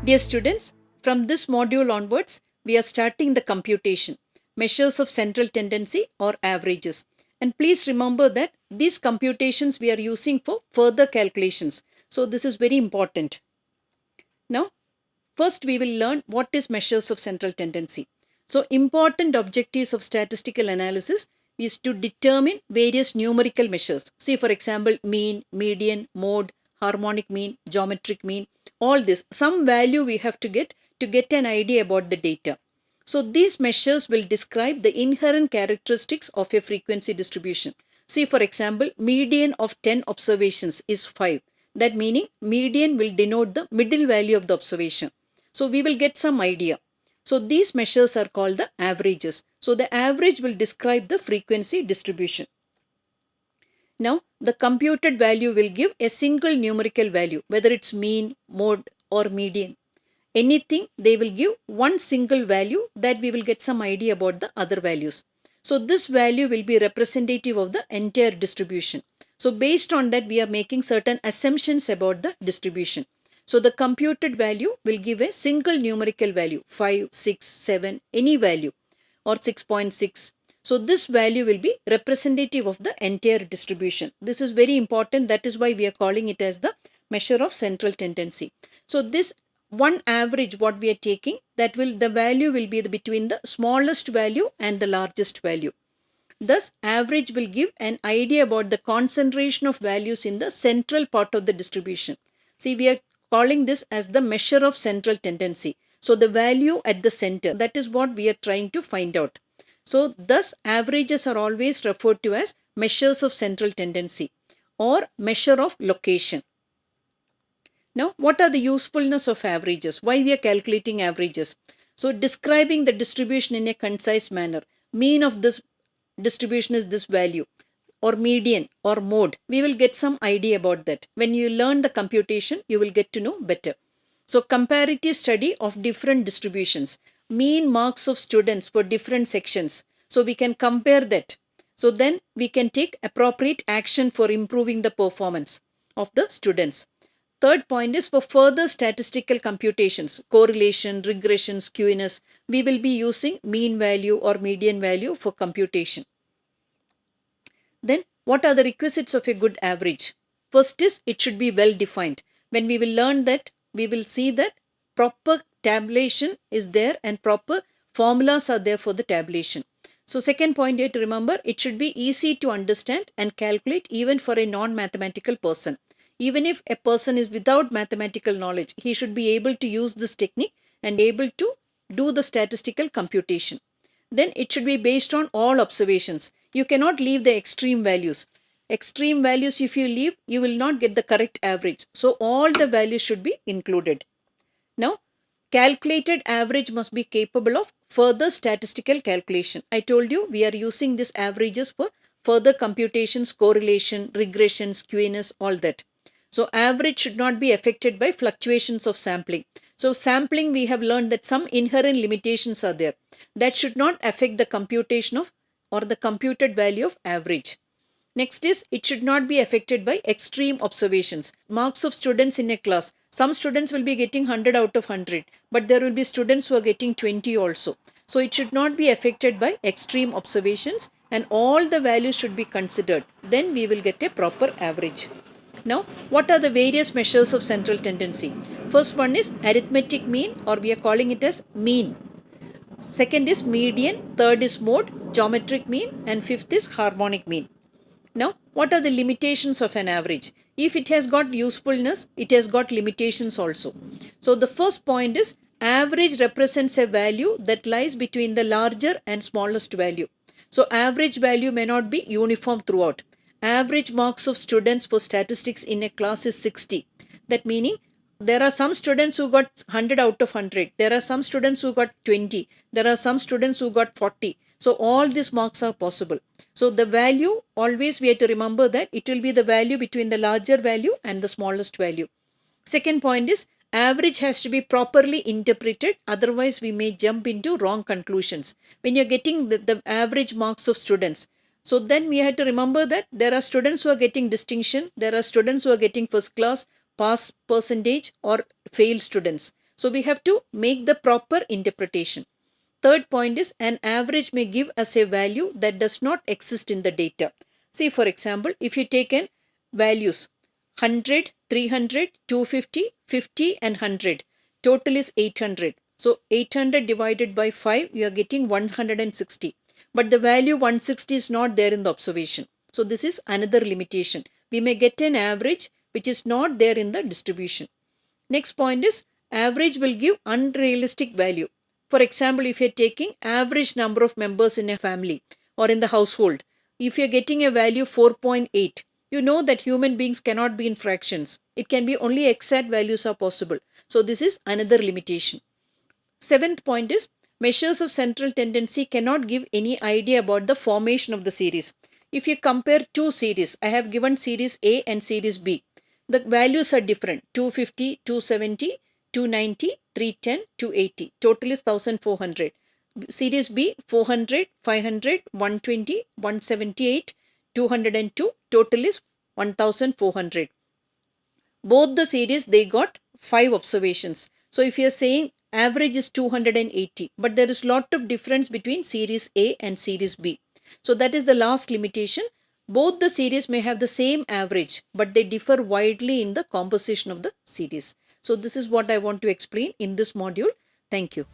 Dear students, from this module onwards, we are starting the computation, measures of central tendency or averages. And please remember that these computations we are using for further calculations. So this is very important. Now, first we will learn what is measures of central tendency. So important objectives of statistical analysis is to determine various numerical measures. See, for example, mean, median, mode, harmonic mean, geometric mean, all this. Some value we have to get an idea about the data. So these measures will describe the inherent characteristics of a frequency distribution. See, for example, median of 10 observations is 5. That meaning median will denote the middle value of the observation. So we will get some idea. So these measures are called the averages. So the average will describe the frequency distribution. Now the computed value will give a single numerical value, whether it's mean, mode or median. Anything, they will give one single value that we will get some idea about the other values. So this value will be representative of the entire distribution. So based on that, we are making certain assumptions about the distribution. So the computed value will give a single numerical value, 5, 6, 7, any value, or 6.6. So this value will be representative of the entire distribution. This is very important. That is why we are calling it as the measure of central tendency. So this one average what we are taking, the value will be between the smallest value and the largest value. Thus, average will give an idea about the concentration of values in the central part of the distribution. See, we are calling this as the measure of central tendency. So the value at the center, that is what we are trying to find out. So thus averages are always referred to as measures of central tendency or measure of location. Now, what are the usefulness of averages? Why we are calculating averages? So describing the distribution in a concise manner. Mean of this distribution is this value, or median or mode. We will get some idea about that. When you learn the computation, you will get to know better. So comparative study of different distributions. Mean marks of students for different sections. So we can compare that. So then we can take appropriate action for improving the performance of the students. Third point is for further statistical computations, correlation, regression, skewness. We will be using mean value or median value for computation. Then what are the requisites of a good average? First is it should be well defined. When we will learn that, we will see that proper tabulation is there and proper formulas are there for the tabulation. So second point you have to remember, it should be easy to understand and calculate even for a non-mathematical person. Even if a person is without mathematical knowledge, he should be able to use this technique and able to do the statistical computation. Then it should be based on all observations. You cannot leave the extreme values. Extreme values if you leave, you will not get the correct average. So all the values should be included. Now, calculated average must be capable of further statistical calculation. I told you we are using these averages for further computations, correlation, regression, skewness, all that. So average should not be affected by fluctuations of sampling. So sampling, we have learned that some inherent limitations are there. That should not affect the computation of or the computed value of average. Next is it should not be affected by extreme observations. Marks of students in a class. Some students will be getting 100 out of 100, but there will be students who are getting 20 also. So it should not be affected by extreme observations and all the values should be considered. Then we will get a proper average. Now, what are the various measures of central tendency? First one is arithmetic mean, or we are calling it as mean. Second is median, third is mode, geometric mean, and fifth is harmonic mean. Now, what are the limitations of an average? If it has got usefulness, it has got limitations also. So the first point is average represents a value that lies between the larger and smallest value. So average value may not be uniform throughout. Average marks of students for statistics in a class is 60. That meaning there are some students who got 100 out of 100. There are some students who got 20. There are some students who got 40. So all these marks are possible. So the value, always we have to remember that it will be the value between the larger value and the smallest value. Second point is average has to be properly interpreted. Otherwise we may jump into wrong conclusions. When you're getting the average marks of students, so then we have to remember that there are students who are getting distinction, there are students who are getting first class, pass percentage or fail students. So we have to make the proper interpretation. Third point is an average may give us a value that does not exist in the data. See, for example, if you take in values 100, 300, 250, 50 and 100, total is 800. So 800 divided by 5, you are getting 160. But the value 160 is not there in the observation. So this is another limitation. We may get an average which is not there in the distribution. Next point is average will give unrealistic value. For example, if you are taking average number of members in a family or in the household, if you are getting a value 4.8, you know that human beings cannot be in fractions. It can be only exact values are possible. So this is another limitation. Seventh point is measures of central tendency cannot give any idea about the formation of the series. If you compare two series, I have given series A and series B. The values are different, 250, 270, 290, 310, 280. Total is 1400. Series B 400, 500, 120, 178, 202. Total is 1400. Both the series they got 5 observations. So if you are saying average is 280, but there is lot of difference between series A and series B. So that is the last limitation. Both the series may have the same average, but they differ widely in the composition of the series. So this is what I want to explain in this module. Thank you.